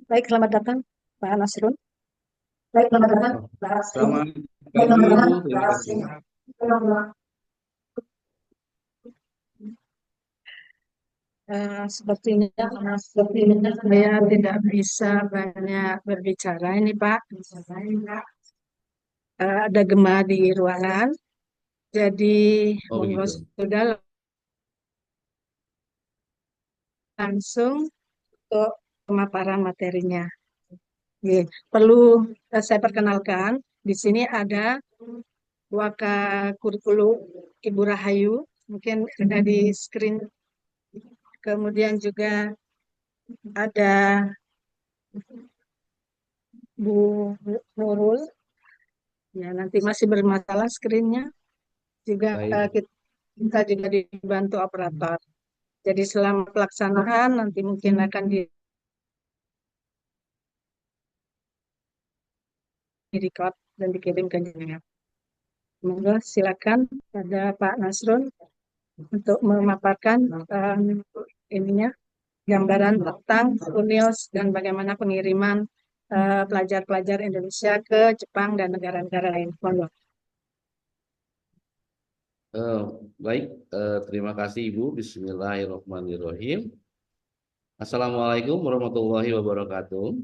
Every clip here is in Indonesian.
Baik, selamat datang Pak Nasrun. Baik, selamat datang Oh, Pak Nasrun. selamat Baik, pagi selamat Ibu, datang Pak terima kasih. Nasrun. Sepertinya saya tidak bisa banyak berbicara ini Pak. Ada gema di ruangan, jadi Oh monggo begitu. sudah langsung untuk pemaparan materinya. Oke, perlu saya perkenalkan, di sini ada Wakakurikulum Ibu Rahayu, mungkin ada di screen. Kemudian juga ada Bu Nurul, ya nanti masih bermasalah screennya. Juga Baik. kita juga dibantu operator. Jadi selama pelaksanaan nanti mungkin akan di-record dan dikirim ke jenengan. Monggo silakan pada Pak Nasrun untuk memaparkan ininya gambaran tentang UNIOS dan bagaimana pengiriman pelajar-pelajar Indonesia ke Jepang dan negara-negara lain. Monggo. Eh, baik, terima kasih Ibu. Bismillahirrahmanirrahim. Assalamualaikum warahmatullahi wabarakatuh.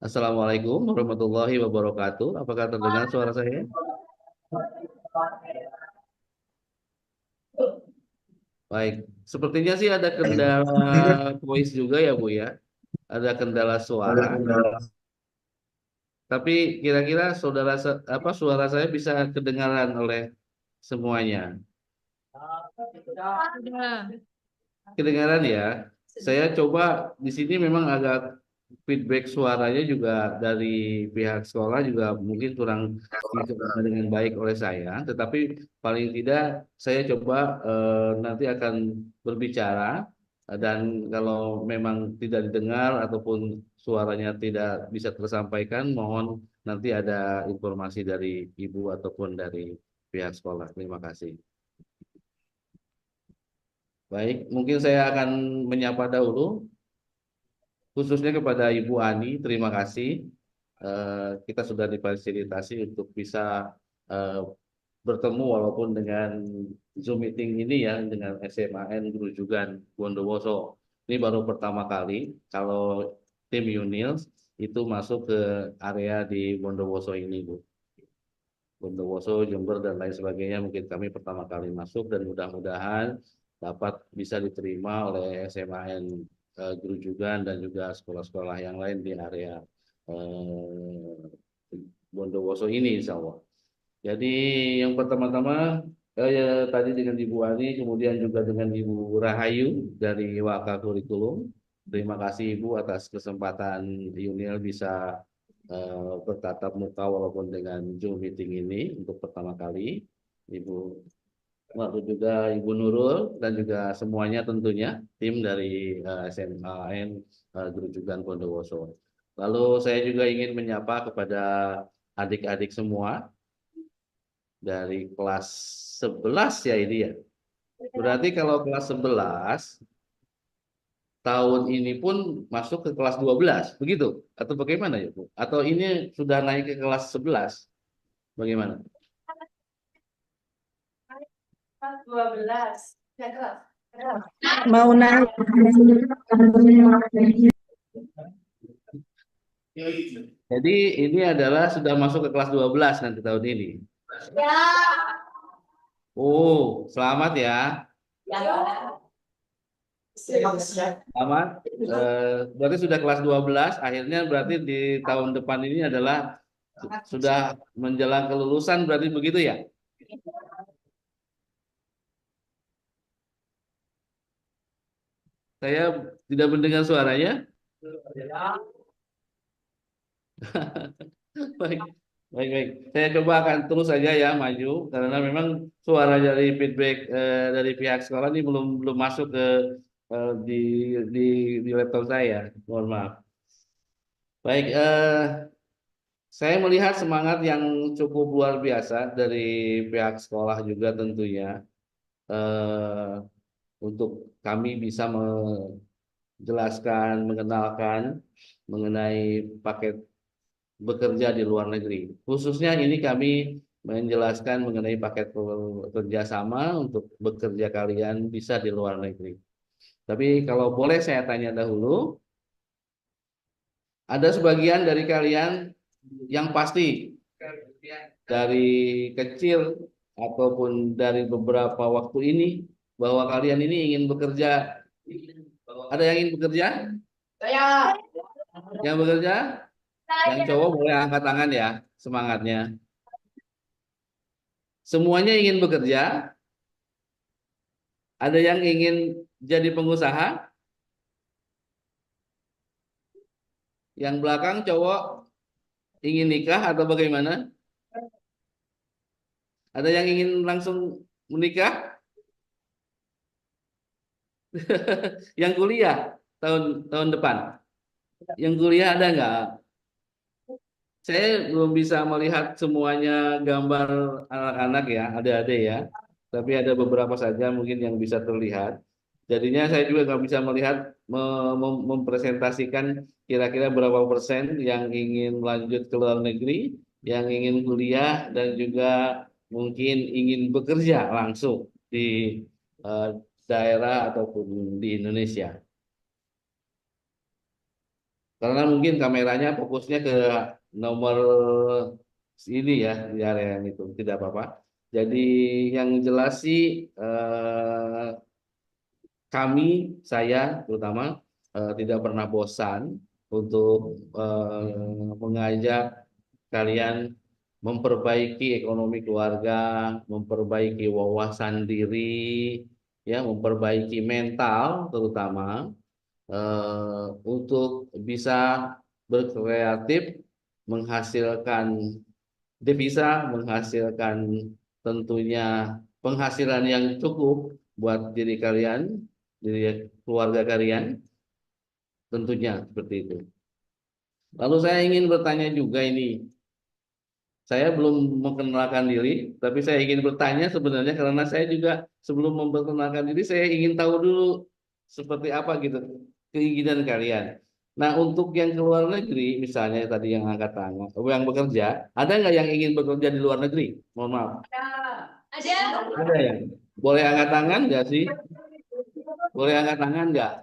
Assalamualaikum warahmatullahi wabarakatuh. Apakah terdengar suara saya? Baik, sepertinya sih ada kendala voice juga ya Bu ya. Ada kendala suara. Tapi kira-kira suara saya bisa kedengaran oleh semuanya. Kedengaran ya. Saya coba di sini memang agak feedback suaranya juga dari pihak sekolah juga mungkin kurang dicerna dengan baik oleh saya. Tetapi paling tidak saya coba nanti akan berbicara dan kalau memang tidak didengar ataupun suaranya tidak bisa tersampaikan, mohon nanti ada informasi dari ibu ataupun dari pihak sekolah. Terima kasih. Baik, mungkin saya akan menyapa dahulu, khususnya kepada Ibu Ani. Terima kasih. Kita sudah difasilitasi untuk bisa eh, bertemu walaupun dengan Zoom meeting ini ya, dengan SMAN Grujugan Bondowoso. Ini baru pertama kali kalau tim Unils itu masuk ke area di Bondowoso ini, Bu. Bondowoso, Jember, dan lain sebagainya. Mungkin kami pertama kali masuk dan mudah-mudahan dapat bisa diterima oleh SMAN Gerujugan dan juga sekolah-sekolah yang lain di area Bondowoso ini, insya Allah. Jadi yang pertama-tama ya, tadi dengan Ibu Ani, kemudian juga dengan Ibu Rahayu dari Waka Kurikulum. Terima kasih Ibu atas kesempatan Yunil bisa bertatap muka walaupun dengan Zoom meeting ini untuk pertama kali. Ibu lalu juga Ibu Nurul dan juga semuanya tentunya tim dari SMAN Gerujugan Bondowoso. Lalu saya juga ingin menyapa kepada adik-adik semua dari kelas 11 ya ini ya. Berarti kalau kelas 11 tahun ini pun masuk ke kelas 12 begitu? Atau bagaimana ya Bu? Atau ini sudah naik ke kelas 11? Bagaimana? 12. Mau naik. Jadi ini adalah sudah masuk ke kelas 12 nanti tahun ini. Oh, selamat ya. Selamat. Berarti sudah kelas 12. Akhirnya berarti di tahun depan ini adalah sudah menjelang kelulusan berarti begitu ya? Saya tidak mendengar suaranya. Baik, baik, baik. Saya coba akan terus saja ya maju karena memang suara dari feedback dari pihak sekolah ini belum belum masuk ke eh, di di di laptop saya. Mohon maaf. Baik, saya melihat semangat yang cukup luar biasa dari pihak sekolah juga tentunya untuk kami bisa menjelaskan, mengenalkan mengenai paket bekerja di luar negeri. Khususnya ini kami menjelaskan mengenai paket kerjasama untuk bekerja kalian bisa di luar negeri. Tapi kalau boleh saya tanya dahulu, ada sebagian dari kalian yang pasti dari kecil ataupun dari beberapa waktu ini bahwa kalian ini ingin bekerja. Ada yang ingin bekerja? Saya. Yang bekerja? Yang cowok boleh angkat tangan ya, semangatnya. Semuanya ingin bekerja. Ada yang ingin jadi pengusaha. Yang belakang cowok ingin nikah atau bagaimana? Ada yang ingin langsung menikah? Yang kuliah tahun tahun depan. Yang kuliah ada nggak? Saya belum bisa melihat semuanya gambar anak-anak ya, adik-adik ya. Tapi ada beberapa saja mungkin yang bisa terlihat. Jadinya saya juga nggak bisa melihat mempresentasikan kira-kira berapa persen yang ingin lanjut ke luar negeri, yang ingin kuliah dan juga mungkin ingin bekerja langsung di eh, daerah ataupun di Indonesia. Karena mungkin kameranya fokusnya ke nomor ini ya di area yang itu tidak apa-apa. Jadi yang jelas sih kami saya terutama tidak pernah bosan untuk mengajak kalian memperbaiki ekonomi keluarga, memperbaiki wawasan diri, ya, memperbaiki mental terutama untuk bisa berkreatif, menghasilkan devisa, menghasilkan tentunya penghasilan yang cukup buat diri kalian, diri keluarga kalian, tentunya seperti itu. Lalu saya ingin bertanya juga ini, saya belum memperkenalkan diri, tapi saya ingin bertanya sebenarnya karena saya juga sebelum memperkenalkan diri, saya ingin tahu dulu seperti apa gitu keinginan kalian. Nah, untuk yang ke luar negeri, misalnya tadi yang angkat tangan, yang bekerja, ada nggak yang ingin bekerja di luar negeri? Mohon maaf. Ada. Ada ya? Boleh angkat tangan nggak sih? Boleh angkat tangan nggak?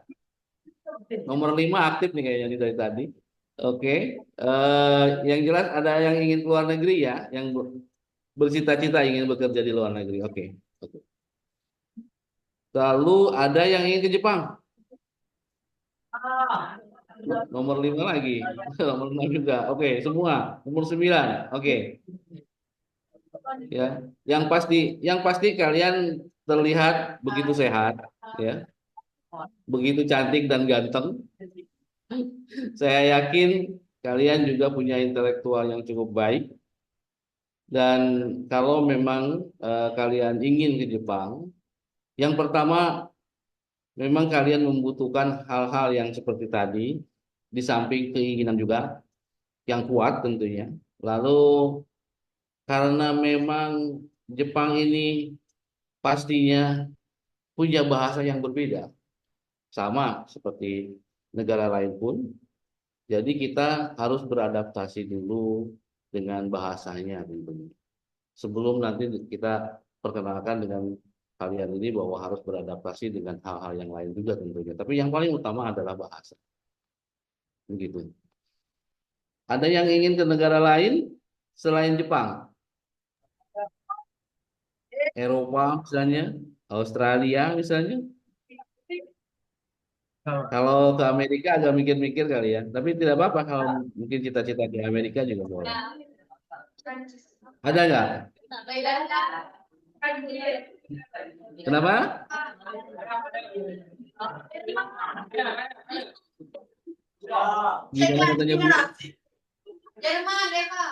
Nomor 5 aktif nih kayaknya nih dari tadi. Oke. Yang jelas ada yang ingin keluar negeri ya, yang bercita-cita ingin bekerja di luar negeri. Oke. Oke. Lalu ada yang ingin ke Jepang. Nomor 5 lagi. Nomor 6 juga. Oke, semua. Nomor 9. Oke. Ya. Yang pasti kalian terlihat begitu sehat, ya. Begitu cantik dan ganteng. Saya yakin kalian juga punya intelektual yang cukup baik. Dan kalau memang kalian ingin ke Jepang, yang pertama memang kalian membutuhkan hal-hal yang seperti tadi, di samping keinginan juga yang kuat tentunya. Lalu karena memang Jepang ini pastinya punya bahasa yang berbeda, sama seperti negara lain pun. Jadi kita harus beradaptasi dulu dengan bahasanya tentunya. Sebelum nanti kita perkenalkan dengan kalian ini bahwa harus beradaptasi dengan hal-hal yang lain juga tentunya. Tapi yang paling utama adalah bahasa. Begitu. Ada yang ingin ke negara lain selain Jepang? Eropa misalnya, Australia misalnya. Kalau ke Amerika agak mikir-mikir kali ya. Tapi tidak apa-apa kalau mungkin cita-cita di Amerika juga boleh. Ada nggak? Kenapa? Gimana katanya Bu? Jerman, Eva.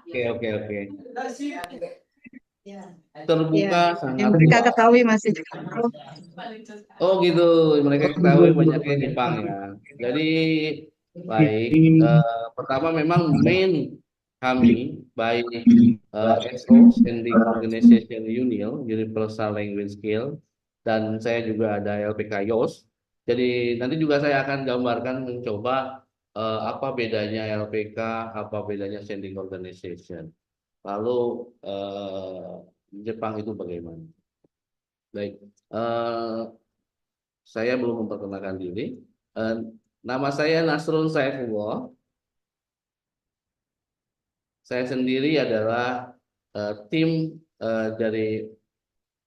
Oke, oke, oke. Terbuka Ya, sangat yang mereka luas. ketahui masih Oh gitu, mereka ketahui banyaknya Jepang ya. Jadi baik, pertama memang main kami baik SO Standing Organization Union Universal Language Skill dan saya juga ada LPK YOS. Jadi nanti juga saya akan gambarkan mencoba apa bedanya LPK, apa bedanya Standing Organization. Lalu Jepang itu bagaimana? Baik, saya belum memperkenalkan diri. Eh, Nama saya Nasrul Saifullah. Saya sendiri adalah tim dari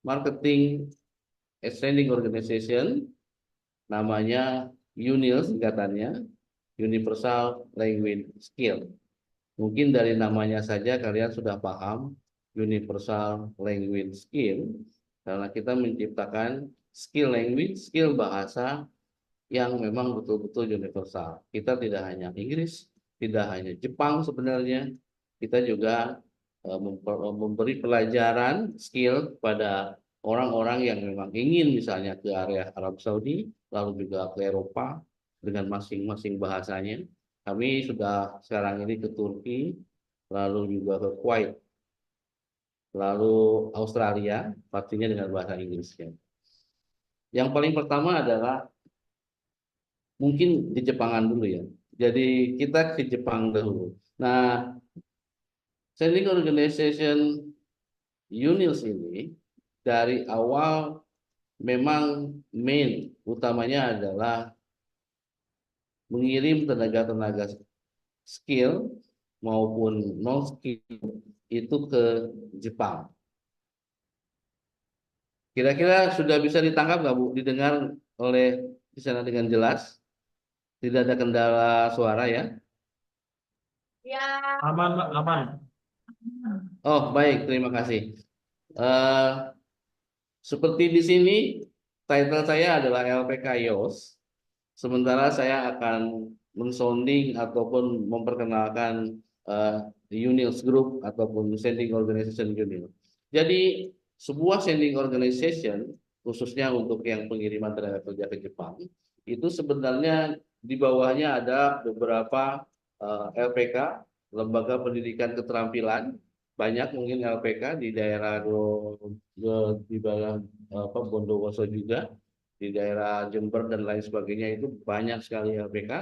marketing standing organization, namanya UNIL singkatannya, Universal Language Skill. Mungkin dari namanya saja kalian sudah paham Universal Language Skill, karena kita menciptakan skill language, skill bahasa yang memang betul-betul universal. Kita tidak hanya Inggris, tidak hanya Jepang sebenarnya, kita juga memberi pelajaran skill pada orang-orang yang memang ingin misalnya ke area Arab Saudi, lalu juga ke Eropa dengan masing-masing bahasanya. Kami sudah sekarang ini ke Turki, lalu juga ke Kuwait, lalu Australia, pastinya dengan bahasa Inggrisnya. Yang paling pertama adalah mungkin di Jepangan dulu ya. Jadi kita ke Jepang dulu. Nah, Standing Organization UNILS ini dari awal memang main utamanya adalah mengirim tenaga-tenaga skill maupun non skill itu ke Jepang. Kira-kira sudah bisa ditangkap nggak Bu? Didengar oleh di sana dengan jelas? Tidak ada kendala suara ya? Ya. Aman, Pak, aman. Oh, baik, terima kasih. Eh, Seperti di sini, title saya adalah LPK YOS. Sementara saya akan mensounding ataupun memperkenalkan UNILS Group ataupun Standing Organization UNIL. Jadi, sebuah standing organization, khususnya untuk yang pengiriman tenaga kerja ke Jepang, itu sebenarnya di bawahnya ada beberapa LPK, Lembaga Pendidikan Keterampilan, banyak mungkin LPK di daerah di daerah Bondowoso juga, di daerah Jember dan lain sebagainya itu banyak sekali LPK.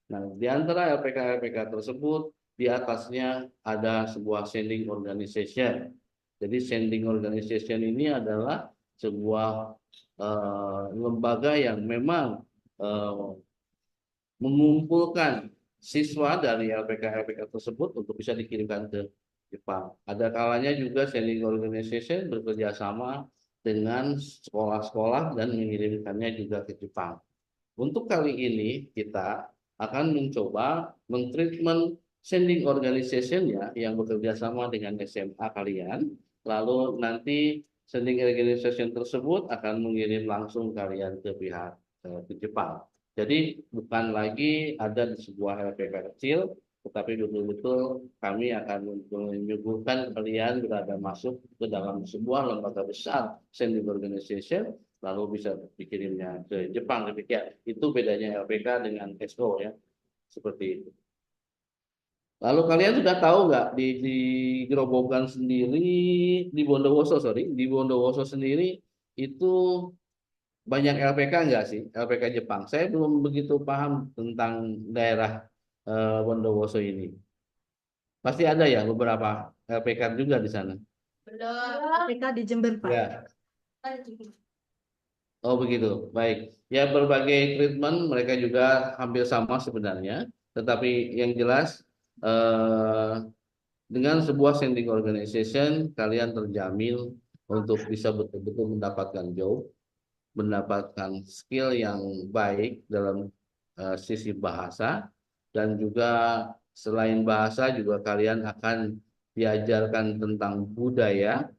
Nah, di antara LPK-LPK tersebut di atasnya ada sebuah standing organization. Jadi standing organization ini adalah sebuah lembaga yang memang eh, mengumpulkan siswa dari LPK-LPK tersebut untuk bisa dikirimkan ke Jepang. Ada kalanya juga standing organization bekerja sama dengan sekolah-sekolah dan mengirimkannya juga ke Jepang. Untuk kali ini kita akan mencoba mentreatment standing organization-nya yang bekerja sama dengan SMA kalian, lalu nanti standing organization tersebut akan mengirim langsung kalian ke pihak ke Jepang. Jadi bukan lagi ada di sebuah LPK kecil, tetapi betul-betul kami akan menyuguhkan kalian berada masuk ke dalam sebuah lembaga besar standing organization, lalu bisa dikirimnya ke Jepang. Demikian. Itu bedanya LPK dengan SO ya, seperti itu. Lalu kalian sudah tahu nggak di Grobogan sendiri, di Bondowoso di Bondowoso sendiri itu banyak LPK nggak sih? LPK Jepang. Saya belum begitu paham tentang daerah Bondowoso ini. Pasti ada ya beberapa LPK juga di sana. Belum. Mereka di Jember, Pak. Ya. Oh begitu, baik. Ya berbagai treatment mereka juga hampir sama sebenarnya, tetapi yang jelas dengan sebuah standing organization kalian terjamin untuk bisa betul-betul mendapatkan job, mendapatkan skill yang baik dalam sisi bahasa, dan juga selain bahasa juga kalian akan diajarkan tentang budaya.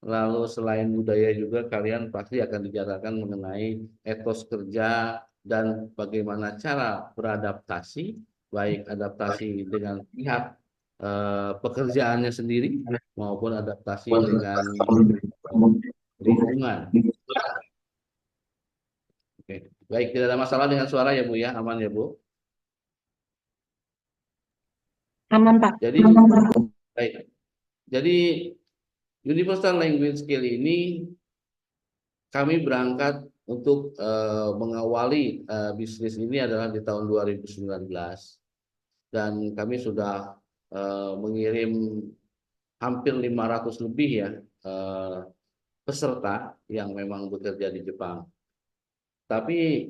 Lalu selain budaya juga kalian pasti akan diajarkan mengenai etos kerja dan bagaimana cara beradaptasi, baik adaptasi dengan pihak pekerjaannya sendiri maupun adaptasi dengan lingkungan. Oke. Baik, tidak ada masalah dengan suara ya Bu ya, aman ya Bu. Aman, Pak. Jadi baik. Jadi Universal Language Skill ini kami berangkat untuk mengawali bisnis ini adalah di tahun 2019 dan kami sudah mengirim hampir 500 lebih ya peserta yang memang bekerja di Jepang. Tapi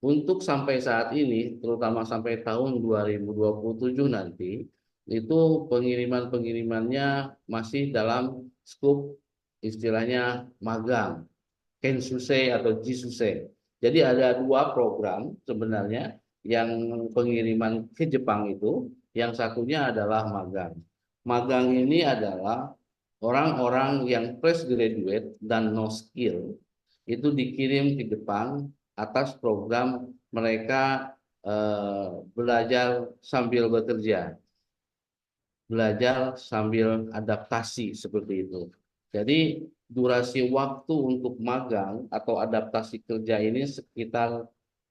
untuk sampai saat ini, terutama sampai tahun 2027 nanti, itu pengiriman-pengirimannya masih dalam skup istilahnya magang, Kensuse atau Jisuse. Jadi ada dua program sebenarnya yang pengiriman ke Jepang itu, yang satunya adalah magang. Magang ini adalah orang-orang yang fresh graduate dan no skill itu dikirim ke Jepang atas program mereka belajar sambil bekerja, belajar sambil adaptasi seperti itu. Jadi durasi waktu untuk magang atau adaptasi kerja ini sekitar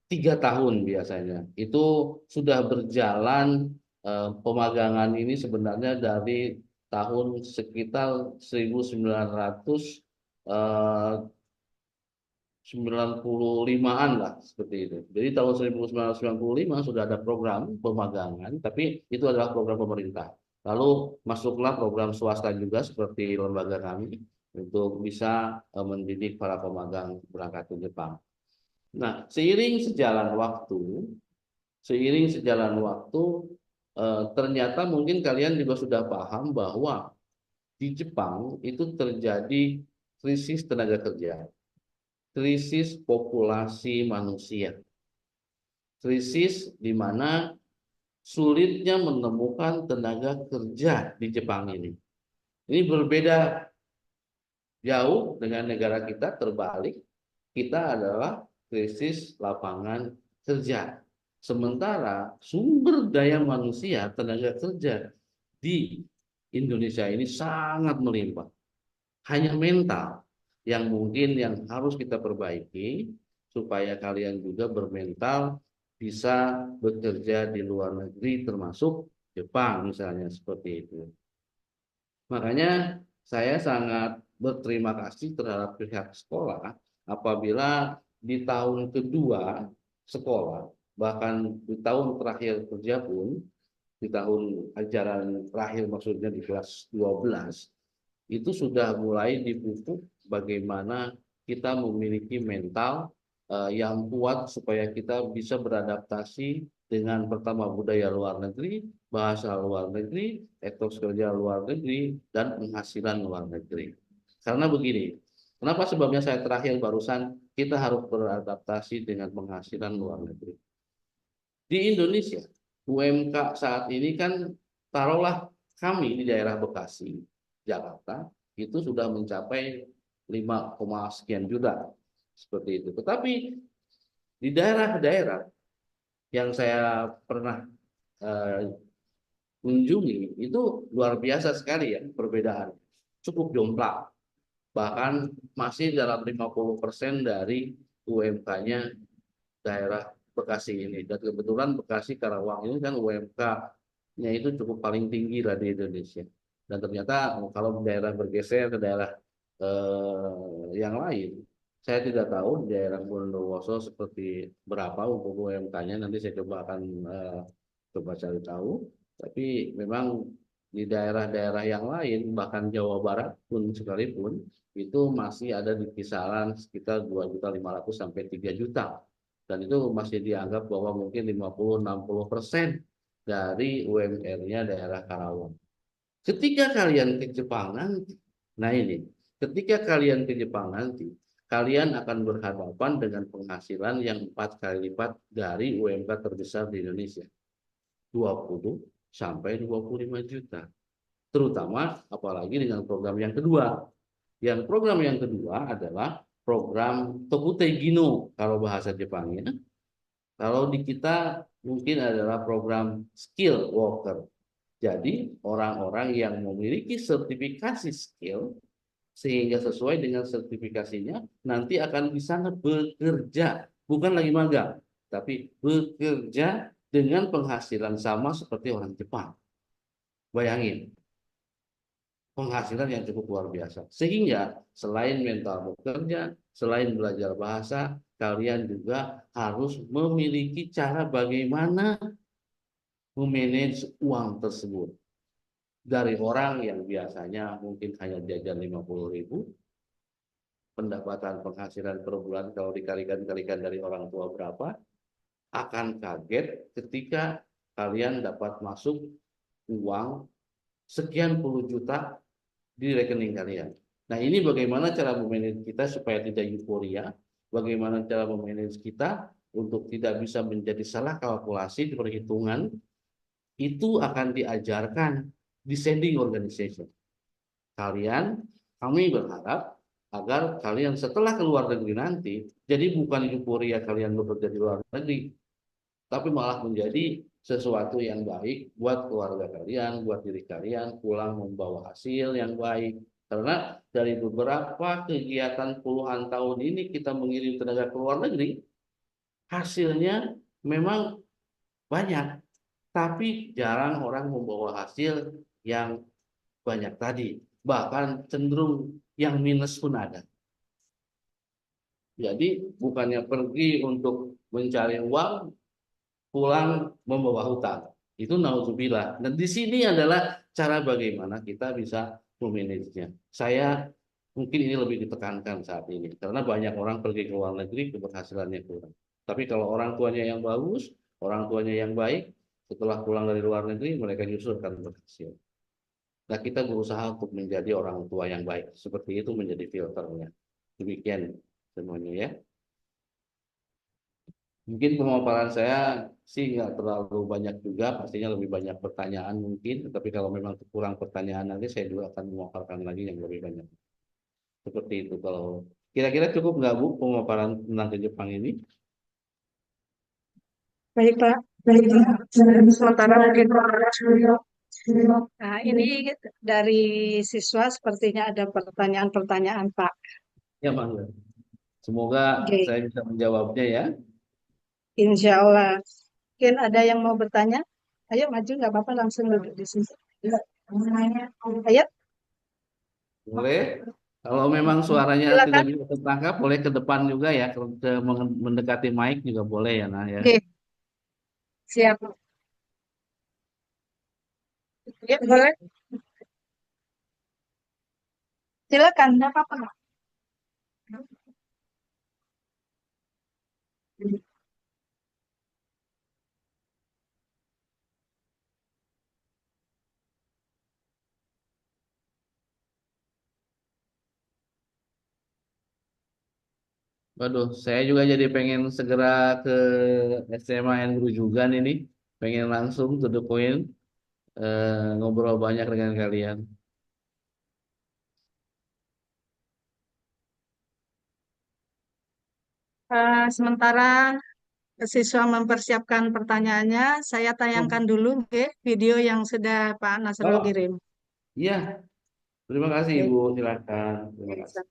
3 tahun biasanya. Itu sudah berjalan pemagangan ini sebenarnya dari tahun sekitar 1995-an lah seperti itu. Jadi tahun 1995 sudah ada program pemagangan, tapi itu adalah program pemerintah. Lalu masuklah program swasta juga seperti lembaga kami untuk bisa mendidik para pemagang berangkat ke Jepang. Nah, seiring sejalan waktu, ternyata mungkin kalian juga sudah paham bahwa di Jepang itu terjadi krisis tenaga kerja, krisis populasi manusia, krisis di mana sulitnya menemukan tenaga kerja di Jepang ini. Ini berbeda jauh dengan negara kita, terbalik. Kita adalah krisis lapangan kerja. Sementara sumber daya manusia, tenaga kerja di Indonesia ini sangat melimpah. Hanya mental yang mungkin yang harus kita perbaiki supaya kalian juga bermental bisa bekerja di luar negeri termasuk Jepang misalnya seperti itu. Makanya saya sangat berterima kasih terhadap pihak sekolah apabila di tahun kedua sekolah, bahkan di tahun terakhir kerja pun, di tahun ajaran terakhir maksudnya di kelas 12, itu sudah mulai dipupuk bagaimana kita memiliki mental yang kuat supaya kita bisa beradaptasi dengan pertama budaya luar negeri, bahasa luar negeri, etos kerja luar negeri, dan penghasilan luar negeri. Karena begini, kenapa sebabnya saya terakhir barusan kita harus beradaptasi dengan penghasilan luar negeri. Di Indonesia, UMK saat ini kan taruhlah kami di daerah Bekasi, Jakarta, itu sudah mencapai 5, sekian juta. Seperti itu. Tetapi di daerah-daerah yang saya pernah kunjungi, itu luar biasa sekali ya perbedaan. Cukup jomplang. Bahkan masih dalam 50% dari UMK-nya daerah Bekasi ini. Dan kebetulan Bekasi Karawang ini kan UMK-nya itu cukup paling tinggi lah di Indonesia. Dan ternyata kalau daerah bergeser ke daerah yang lain, saya tidak tahu di daerah Bondowoso seperti berapa untuk UMK-nya. Nanti saya coba akan coba cari tahu. Tapi memang di daerah-daerah yang lain, bahkan Jawa Barat pun sekalipun, itu masih ada di kisaran sekitar 2.500.000 sampai 3 juta. Dan itu masih dianggap bahwa mungkin 50-60% dari UMR-nya daerah Karawang. Ketika kalian ke Jepang nanti, nah ini, ketika kalian ke Jepang nanti, kalian akan berhadapan dengan penghasilan yang 4 kali lipat dari UMK terbesar di Indonesia. 20 sampai 25 juta. Terutama apalagi dengan program yang kedua. Yang program yang kedua adalah program Tokute Gino kalau bahasa Jepangnya. Kalau di kita mungkin adalah program skill worker. Jadi orang-orang yang memiliki sertifikasi skill sehingga sesuai dengan sertifikasinya nanti akan bisa bekerja, bukan lagi magang, tapi bekerja dengan penghasilan sama seperti orang Jepang. Bayangin. penghasilan yang cukup luar biasa. Sehingga selain mental bekerja, selain belajar bahasa, kalian juga harus memiliki cara bagaimana memanage uang tersebut. Dari orang yang biasanya mungkin hanya jajan 50.000, pendapatan penghasilan per bulan kalau dikalikan-kalikan dari orang tua berapa, akan kaget ketika kalian dapat masuk uang sekian puluh juta di rekening kalian. Nah, ini bagaimana cara memanage kita supaya tidak euforia, bagaimana cara memanage kita untuk tidak bisa menjadi salah kalkulasi di perhitungan, itu akan diajarkan di sending organization. Kami berharap agar kalian setelah keluar negeri nanti, jadi bukan euforia kalian bekerja di luar negeri, tapi malah menjadi sesuatu yang baik buat keluarga kalian, buat diri kalian, pulang membawa hasil yang baik. Karena dari beberapa kegiatan puluhan tahun ini kita mengirim tenaga ke luar negeri, hasilnya memang banyak, tapi jarang orang membawa hasil yang banyak tadi. Bahkan cenderung yang minus pun ada. Jadi bukannya pergi untuk mencari uang, pulang membawa hutang. Itu naudzubillah. Dan di sini adalah cara bagaimana kita bisa memanagenya. Saya mungkin ini lebih ditekankan saat ini karena banyak orang pergi ke luar negeri keberhasilannya kurang. Tapi kalau orang tuanya yang bagus, orang tuanya yang baik, setelah pulang dari luar negeri mereka justru akan berhasil. Nah, kita berusaha untuk menjadi orang tua yang baik. Seperti itu menjadi filternya. Demikian semuanya ya. Mungkin pemaparan saya sih nggak terlalu banyak juga, pastinya lebih banyak pertanyaan mungkin, tapi kalau memang kurang pertanyaan nanti saya juga akan memaparkan lagi yang lebih banyak. Seperti itu kalau kira-kira cukup nggak Bu pemaparan tentang ke Jepang ini? Baik, Pak. Baik, Pak. Sementara mungkin nah, ini dari siswa sepertinya ada pertanyaan-pertanyaan, Pak. Ya, Bang. Semoga Oke, saya bisa menjawabnya ya. insya Allah. Mungkin ada yang mau bertanya? Ayo maju, nggak apa-apa, langsung duduk di sini. Ayo, Boleh. Kalau memang suaranya tidak silakan. bisa tertangkap, boleh ke depan juga ya, mendekati mic juga boleh ya, nah ya. Oke, siap. Ya, boleh. Silakan, nggak apa-apa. Waduh, saya juga jadi pengen segera ke SMA Guru juga ini, pengen langsung to the point, ngobrol banyak dengan kalian. Sementara siswa mempersiapkan pertanyaannya, saya Oh, tayangkan dulu video yang sudah Pak Nasrul oh, kirim. iya, terima kasih Oke. Ibu, silakan. Terima kasih.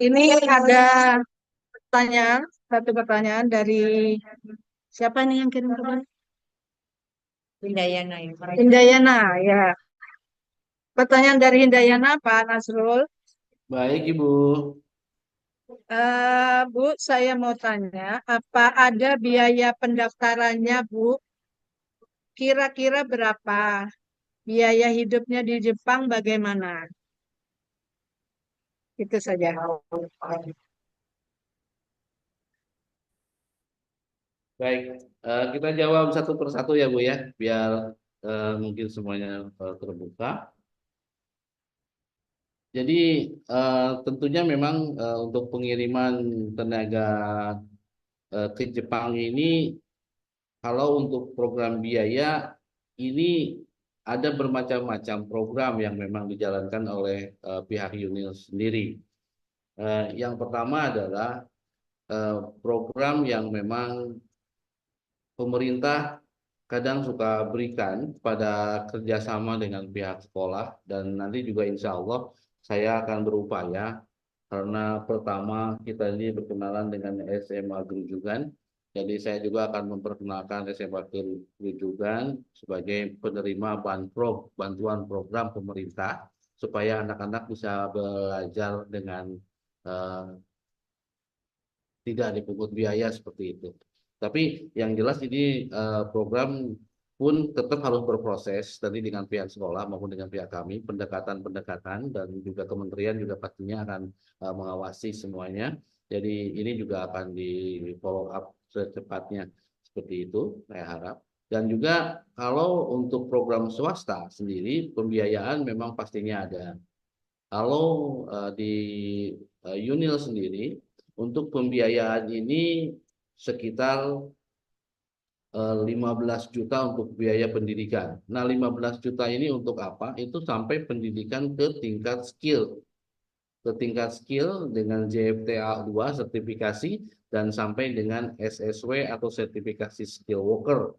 Ini ada pertanyaan, satu pertanyaan dari siapa nih yang kirim pertanyaan? Hindayana ya. Hindayana, ya. Pertanyaan dari Hindayana, Pak Nasrul. Baik, Ibu. Bu, saya mau tanya, apa ada biaya pendaftarannya, Bu? Kira-kira berapa? Biaya hidupnya di Jepang bagaimana? Itu saja. Baik, kita jawab satu persatu ya Bu ya, biar mungkin semuanya terbuka. Jadi tentunya memang untuk pengiriman tenaga ke Jepang ini, kalau untuk program biaya ini ada bermacam-macam program yang memang dijalankan oleh pihak UNIL sendiri. Yang pertama adalah program yang memang pemerintah kadang suka berikan pada kerjasama dengan pihak sekolah, dan nanti juga insya Allah saya akan berupaya karena pertama kita ini berkenalan dengan SMA Gerujugan, jadi saya juga akan memperkenalkan SMA Gerujugan sebagai penerima bantuan program pemerintah supaya anak-anak bisa belajar dengan eh, tidak dipungut biaya seperti itu. Tapi yang jelas ini program pun tetap harus berproses tadi dengan pihak sekolah maupun dengan pihak kami, pendekatan-pendekatan, dan juga kementerian juga pastinya akan mengawasi semuanya. Jadi ini juga akan di follow up secepatnya seperti itu, saya harap. Dan juga kalau untuk program swasta sendiri, pembiayaan memang pastinya ada. Kalau di UNIL sendiri, untuk pembiayaan ini sekitar 15 juta untuk biaya pendidikan. Nah, 15 juta ini untuk apa? Itu sampai pendidikan ke tingkat skill dengan JFTA 2 sertifikasi, dan sampai dengan SSW atau sertifikasi skill worker.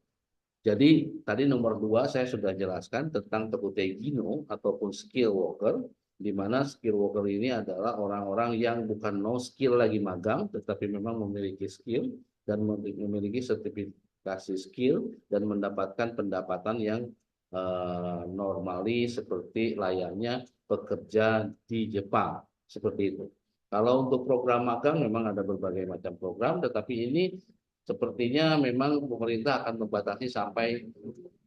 Jadi tadi nomor 2 saya sudah jelaskan tentang Tegutegino ataupun skill worker, di mana skill worker ini adalah orang-orang yang bukan no skill lagi magang, tetapi memang memiliki skill dan memiliki sertifikasi skill dan mendapatkan pendapatan yang normali seperti layaknya pekerja di Jepang, seperti itu. Kalau untuk program magang memang ada berbagai macam program, tetapi ini sepertinya memang pemerintah akan membatasi sampai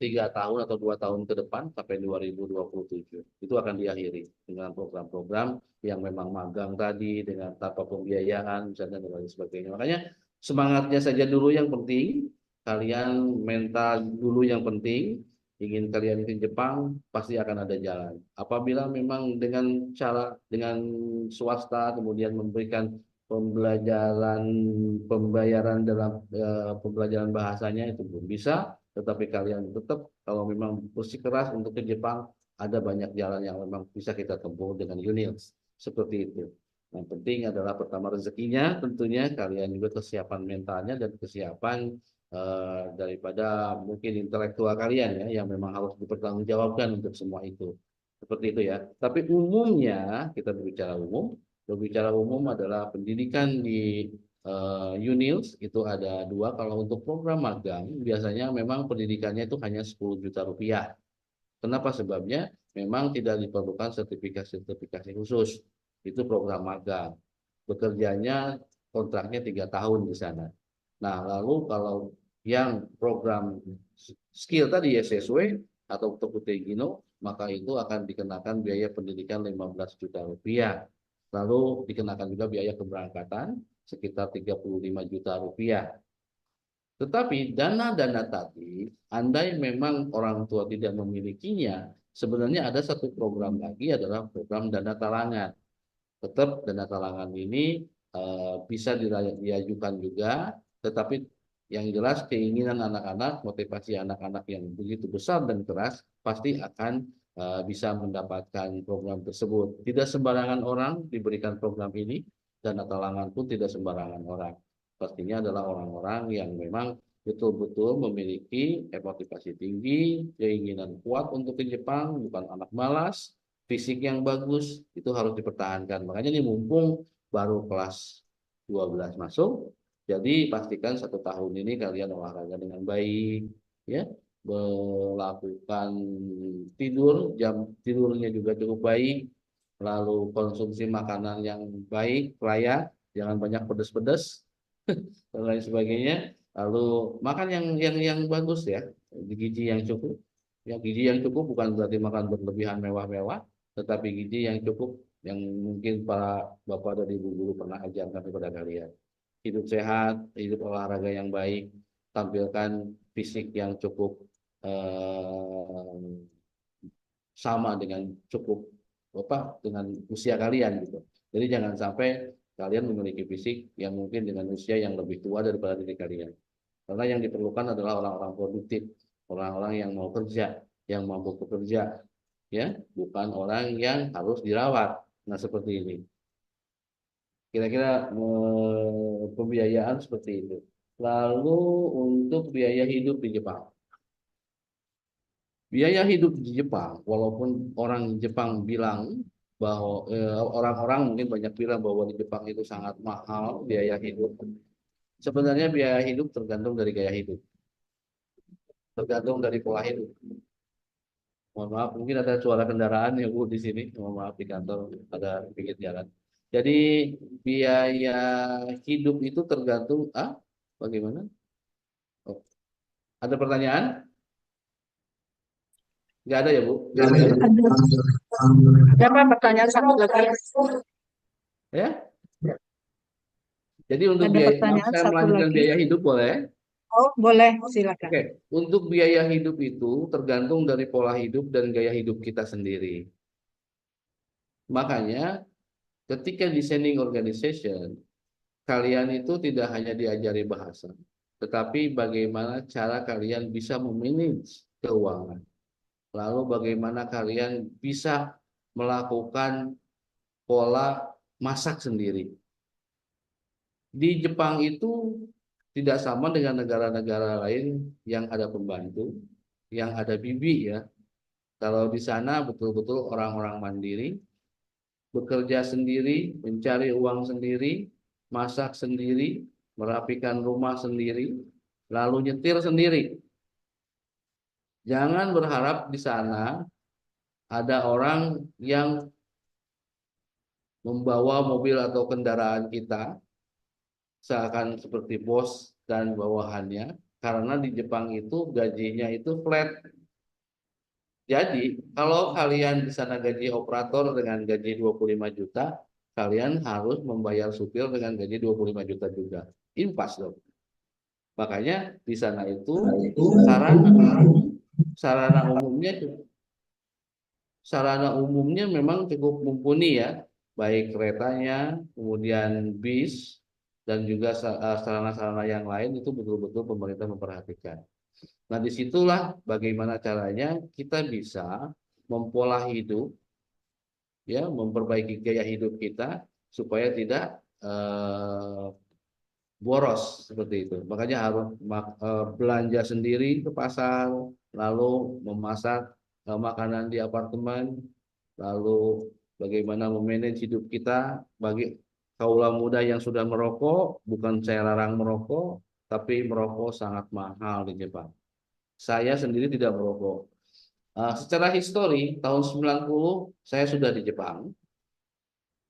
3 tahun atau 2 tahun ke depan sampai 2027. Itu akan diakhiri dengan program-program yang memang magang tadi dengan tanpa pembiayaan misalnya dan lain sebagainya. Makanya semangatnya saja dulu yang penting, kalian mental dulu yang penting. Ingin kalian ke Jepang pasti akan ada jalan. Apabila memang dengan swasta kemudian memberikan pembelajaran pembayaran dalam pembelajaran bahasanya itu belum bisa, tetapi kalian tetap kalau memang bersikeras untuk ke Jepang, ada banyak jalan yang memang bisa kita tempuh dengan UNILS seperti itu. Yang penting adalah pertama rezekinya, tentunya kalian juga kesiapan mentalnya dan kesiapan daripada mungkin intelektual kalian ya yang memang harus dipertanggungjawabkan untuk semua itu. Seperti itu ya. Tapi umumnya kita berbicara umum adalah pendidikan di UNILS itu ada dua. Kalau untuk program magang biasanya memang pendidikannya itu hanya 10 juta rupiah. Kenapa? Sebabnya memang tidak diperlukan sertifikasi khusus. Itu program magang. Bekerjanya kontraknya 3 tahun di sana. Nah, lalu kalau yang program skill tadi SSW atau Tokutegino, maka itu akan dikenakan biaya pendidikan 15 juta rupiah. Lalu dikenakan juga biaya keberangkatan sekitar 35 juta rupiah. Tetapi dana-dana tadi, andai memang orang tua tidak memilikinya, sebenarnya ada satu program lagi adalah program dana talangan. Tetap dana talangan ini bisa diajukan juga, tetapi yang jelas keinginan anak-anak, motivasi anak-anak yang begitu besar dan keras, pasti akan bisa mendapatkan program tersebut. Tidak sembarangan orang diberikan program ini, dana talangan pun tidak sembarangan orang. Pastinya adalah orang-orang yang memang betul-betul memiliki motivasi tinggi, keinginan kuat untuk ke Jepang, bukan anak malas, fisik yang bagus, itu harus dipertahankan. Makanya ini mumpung baru kelas 12 masuk. Jadi pastikan 1 tahun ini kalian olahraga dengan baik, ya, melakukan jam tidurnya juga cukup baik, lalu konsumsi makanan yang baik, layak, jangan banyak pedas-pedas dan lain sebagainya. Lalu makan yang bagus ya, gizi yang cukup. Ya, gizi yang cukup bukan berarti makan berlebihan mewah-mewah, tetapi gizi yang cukup yang mungkin para bapak dan ibu guru pernah ajarkan kepada kalian. Hidup sehat, hidup olahraga yang baik, tampilkan fisik yang cukup eh, sama dengan cukup dengan usia kalian gitu. Jadi jangan sampai kalian memiliki fisik yang mungkin dengan usia yang lebih tua daripada diri kalian. Karena yang diperlukan adalah orang-orang produktif, orang-orang yang mau kerja, yang mampu bekerja, ya, bukan orang yang harus dirawat. Nah, seperti ini. Kira-kira pembiayaan seperti itu. Lalu untuk biaya hidup di Jepang. Biaya hidup di Jepang, walaupun orang Jepang bilang bahwa orang-orang mungkin banyak bilang bahwa di Jepang itu sangat mahal biaya hidup. Sebenarnya biaya hidup tergantung dari gaya hidup, tergantung dari pola hidup. Mohon maaf, mungkin ada suara kendaraan ya Bu di sini. Mohon maaf, di kantor ada pinggir jalan. Jadi biaya hidup itu tergantung bagaimana? Oh, ada pertanyaan? Nggak ada ya Bu? Ada apa pertanyaan satu lagi? Ya. Jadi untuk Ada biaya, pertanyaan saya satu melanjutkan lagi. biaya hidup boleh? Oh, boleh, silakan. Oke, untuk biaya hidup itu tergantung dari pola hidup dan gaya hidup kita sendiri. Makanya ketika designing organization, kalian itu tidak hanya diajari bahasa, tetapi bagaimana cara kalian bisa memanage keuangan. Lalu bagaimana kalian bisa melakukan pola masak sendiri. Di Jepang itu tidak sama dengan negara-negara lain yang ada pembantu, yang ada bibi ya. Kalau di sana betul-betul orang-orang mandiri, bekerja sendiri, mencari uang sendiri, masak sendiri, merapikan rumah sendiri, lalu nyetir sendiri. Jangan berharap di sana ada orang yang membawa mobil atau kendaraan kita seakan seperti bos dan bawahannya, karena di Jepang itu gajinya itu flat. Jadi, kalau kalian di sana gaji operator dengan gaji 25 juta, kalian harus membayar supir dengan gaji 25 juta juga. Impas dong. Makanya di sana itu sarana sarana umumnya memang cukup mumpuni ya, baik keretanya, kemudian bis dan juga sarana-sarana yang lain itu betul-betul pemerintah memperhatikan. Nah, disitulah bagaimana caranya kita bisa mempola hidup, ya, memperbaiki gaya hidup kita supaya tidak boros seperti itu. Makanya harus belanja sendiri ke pasar, lalu memasak makanan di apartemen, lalu bagaimana memanage hidup kita. Bagi kaula muda yang sudah merokok, bukan saya larang merokok, tapi merokok sangat mahal di Jepang. Saya sendiri tidak merokok. Secara histori, tahun 90 saya sudah di Jepang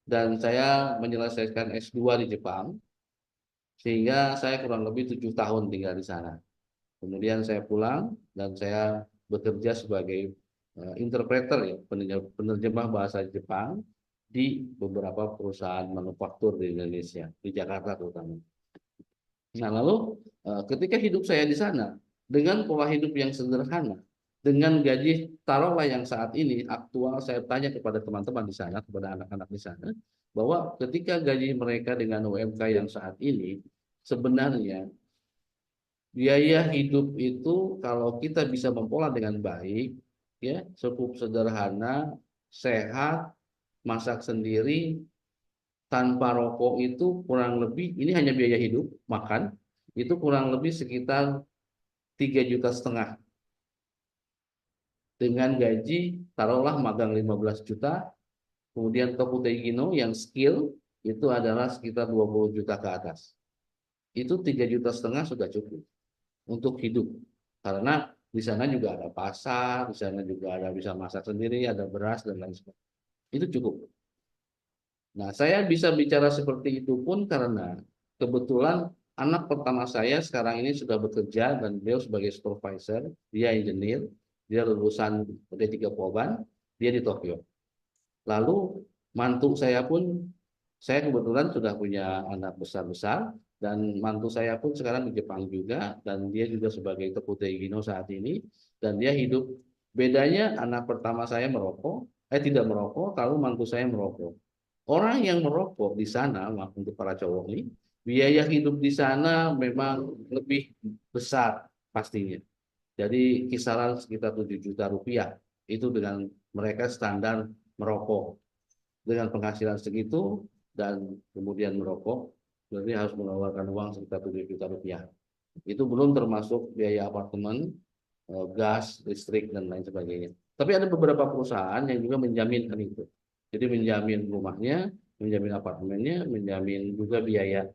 dan saya menyelesaikan S2 di Jepang, sehingga saya kurang lebih 7 tahun tinggal di sana. Kemudian saya pulang dan saya bekerja sebagai interpreter ya, penerjemah bahasa Jepang di beberapa perusahaan manufaktur di Indonesia, di Jakarta terutama. Nah, lalu ketika hidup saya di sana dengan pola hidup yang sederhana, dengan gaji taruhlah yang saat ini aktual, saya tanya kepada teman-teman di sana, kepada anak-anak di sana, bahwa ketika gaji mereka dengan UMK yang saat ini, sebenarnya biaya hidup itu kalau kita bisa mempola dengan baik, ya, cukup sederhana, sehat, masak sendiri, tanpa rokok itu kurang lebih, ini hanya biaya hidup, makan, itu kurang lebih sekitar 3,5 juta. Dengan gaji, taruhlah magang 15 juta, kemudian Tokutei Gino yang skill, itu adalah sekitar 20 juta ke atas. Itu 3,5 juta sudah cukup untuk hidup. Karena di sana juga ada pasar, di sana juga ada bisa masak sendiri, ada beras dan lain sebagainya. Itu cukup. Nah, saya bisa bicara seperti itu pun karena kebetulan anak pertama saya sekarang ini sudah bekerja dan beliau sebagai supervisor, dia engineer, dia lulusan D3 Polban, dia di Tokyo. Lalu mantu saya pun, saya kebetulan sudah punya anak besar-besar, dan mantu saya pun sekarang di Jepang juga, dan dia juga sebagai Tokute Gino saat ini, dan dia hidup, bedanya anak pertama saya merokok, tidak merokok, kalau mantu saya merokok. Orang yang merokok di sana, maaf untuk para cowok ini, biaya hidup di sana memang lebih besar pastinya. Jadi kisaran sekitar 7 juta rupiah, itu dengan mereka standar merokok. Dengan penghasilan segitu dan kemudian merokok, berarti harus mengeluarkan uang sekitar 7 juta rupiah. Itu belum termasuk biaya apartemen, gas, listrik, dan lain sebagainya. Tapi ada beberapa perusahaan yang juga menjaminkan itu. Jadi menjamin rumahnya, menjamin apartemennya, menjamin juga biaya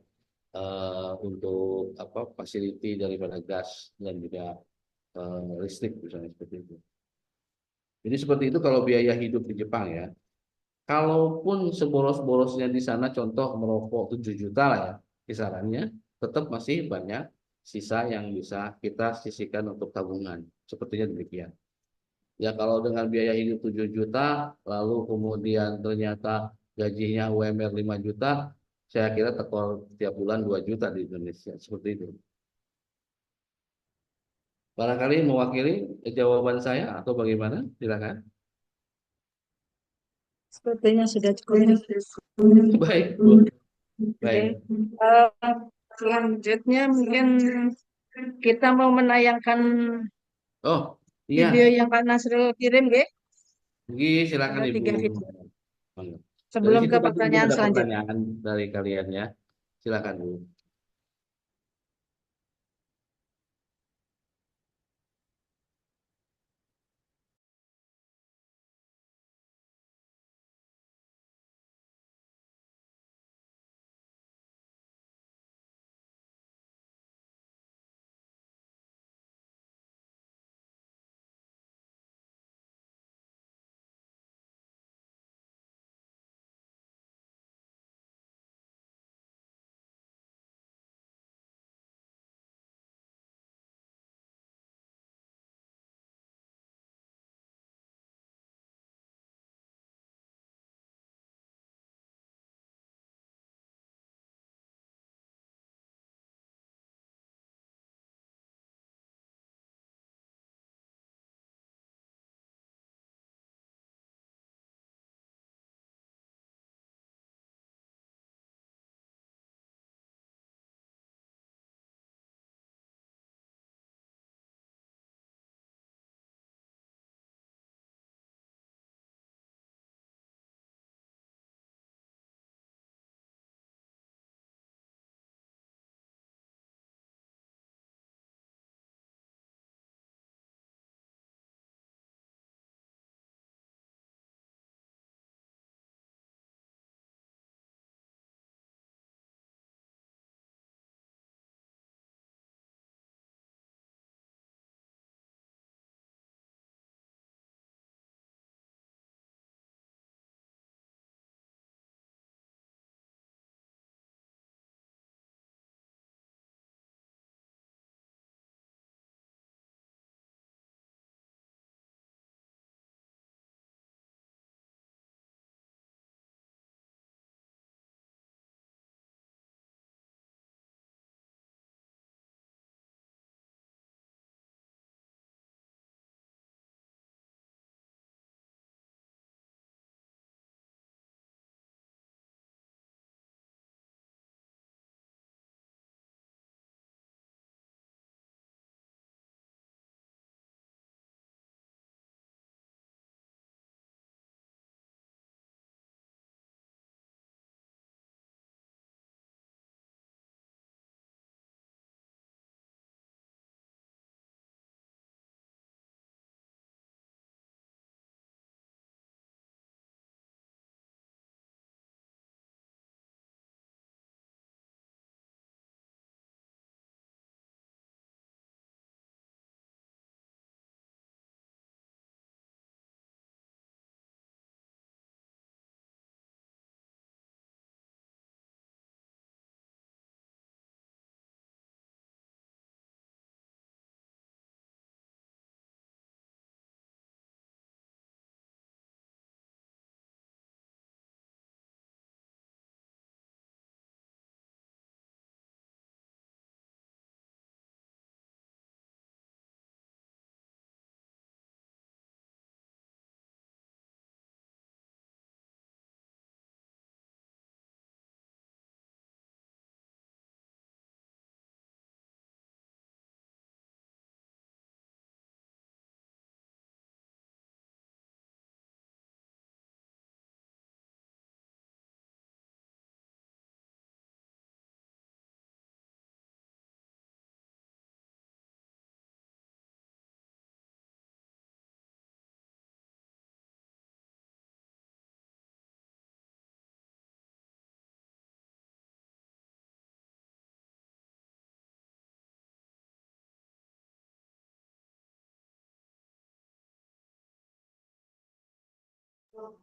untuk apa fasiliti daripada gas dan juga listrik misalnya seperti itu. Jadi seperti itu kalau biaya hidup di Jepang ya. Kalaupun seboros-borosnya di sana contoh merokok 7 juta lah ya kisarannya, tetap masih banyak sisa yang bisa kita sisihkan untuk tabungan. Sepertinya demikian. Ya kalau dengan biaya hidup 7 juta, lalu kemudian ternyata gajinya UMR 5 juta, saya kira tekor tiap bulan 2 juta di Indonesia. Seperti itu. Barangkali mewakili jawaban saya atau bagaimana? Silakan. Sepertinya sudah cukup. Baik, Bu. Oke. Baik. Selanjutnya mungkin kita mau menayangkan Oh, video iya. yang Pak Nasrul kirim, Ge. Silakan Ada Ibu. 3 video. Dari Sebelum situ ke nanti mungkin pertanyaan ada selanjutnya. pertanyaan dari kalian ya. Silakan Bu.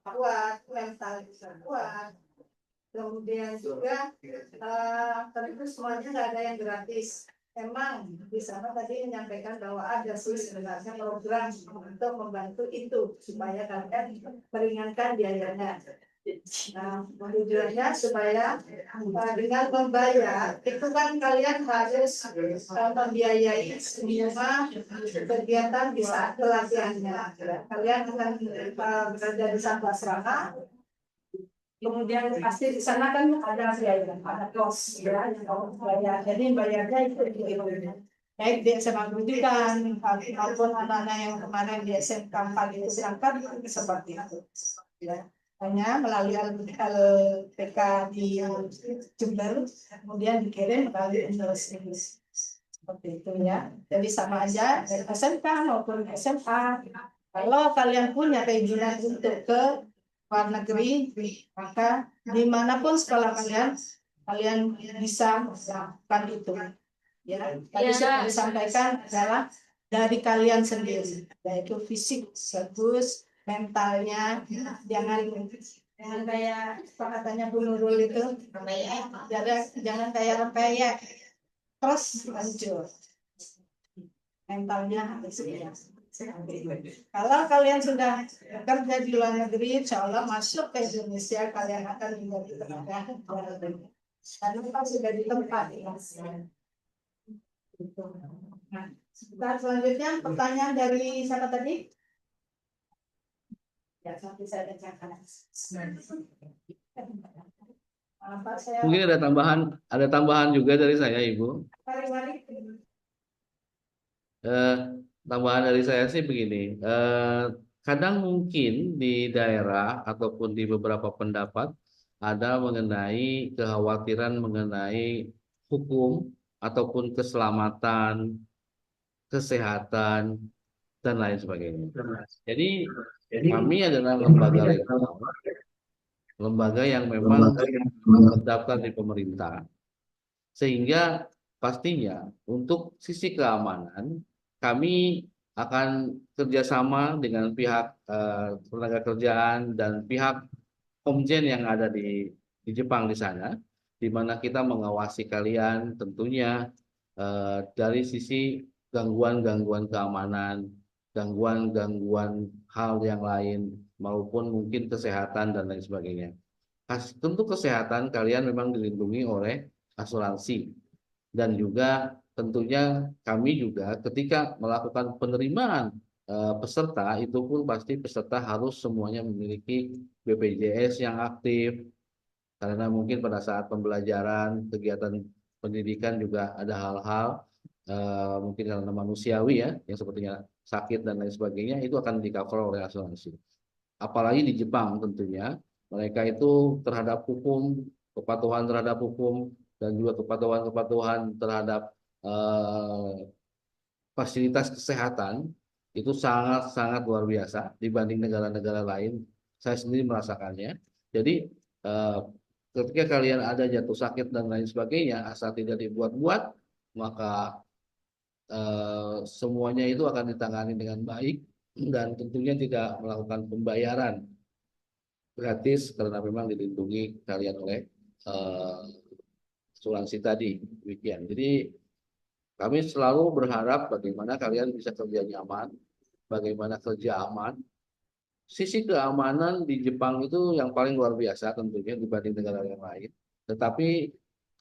kuat, mental bisa kuat. Kemudian juga tentu semuanya nggak ada yang gratis. Emang di sana tadi menyampaikan bahwa ada sih sebenarnya program untuk membantu itu supaya kalian meringankan biayanya. Nah, tujuannya supaya dengan membayar itu kan kalian harus membiayai semua kegiatan di saat pelatihannya. Kalian akan berada di satu asrama. Kemudian pasti di sana kan ada biaya, ada kos ya, yang kamu bayar. Jadi bayarnya itu baik di SMA pendidikan maupun anak-anak yang kemarin di SMK 4 itu berangkat itu seperti itu. Ya. Hanya melalui LPK di Jember, kemudian dikirim melalui Indonesia. Seperti itu ya. Jadi sama aja dari SMK maupun SMA. Kalau kalian punya keinginan untuk ke luar negeri, maka dimanapun sekolah kalian bisa melakukan itu. Ya, tadi sudah disampaikan adalah dari kalian sendiri, yaitu fisik bagus, mentalnya jangan kayak apa katanya Bu Nurul itu, jangan kayak rempeyek, terus hancur. Mentalnya harus siap. Kalau kalian sudah bekerja di luar negeri, insya Allah masuk ke Indonesia, kalian akan menjadi tenaga kerja. Karena sudah di tempat. Nah, selanjutnya pertanyaan dari siapa tadi? Ya, sampai saya bacakan. Mungkin ada tambahan juga dari saya, Ibu. Tambahan dari saya sih begini, kadang mungkin di daerah ataupun di beberapa pendapat ada mengenai kekhawatiran mengenai hukum ataupun keselamatan, kesehatan, dan lain sebagainya. Jadi kami adalah lembaga legal, lembaga yang memang terdaftar di pemerintah, sehingga pastinya untuk sisi keamanan kami akan kerjasama dengan pihak tenaga kerjaan dan pihak Komjen yang ada di Jepang di sana, di mana kita mengawasi kalian tentunya dari sisi gangguan-gangguan keamanan, gangguan-gangguan hal yang lain, maupun mungkin kesehatan dan lain sebagainya. Tentu kesehatan kalian memang dilindungi oleh asuransi, dan juga tentunya kami juga ketika melakukan penerimaan peserta itu pun pasti peserta harus semuanya memiliki BPJS yang aktif, karena mungkin pada saat pembelajaran kegiatan pendidikan juga ada hal-hal mungkin karena manusiawi ya yang sepertinya sakit dan lain sebagainya itu akan di-cover oleh asuransi. Apalagi di Jepang tentunya mereka itu terhadap hukum, kepatuhan terhadap hukum, dan juga kepatuhan-kepatuhan terhadap fasilitas kesehatan itu sangat-sangat luar biasa dibanding negara-negara lain. Saya sendiri merasakannya. Jadi ketika kalian ada jatuh sakit dan lain sebagainya, asal tidak dibuat-buat, maka semuanya itu akan ditangani dengan baik dan tentunya tidak melakukan pembayaran gratis karena memang dilindungi kalian oleh asuransi tadi. Demikian. Jadi kami selalu berharap bagaimana kalian bisa kerja nyaman, bagaimana kerja aman. Sisi keamanan di Jepang itu yang paling luar biasa tentunya dibanding negara yang lain. Tetapi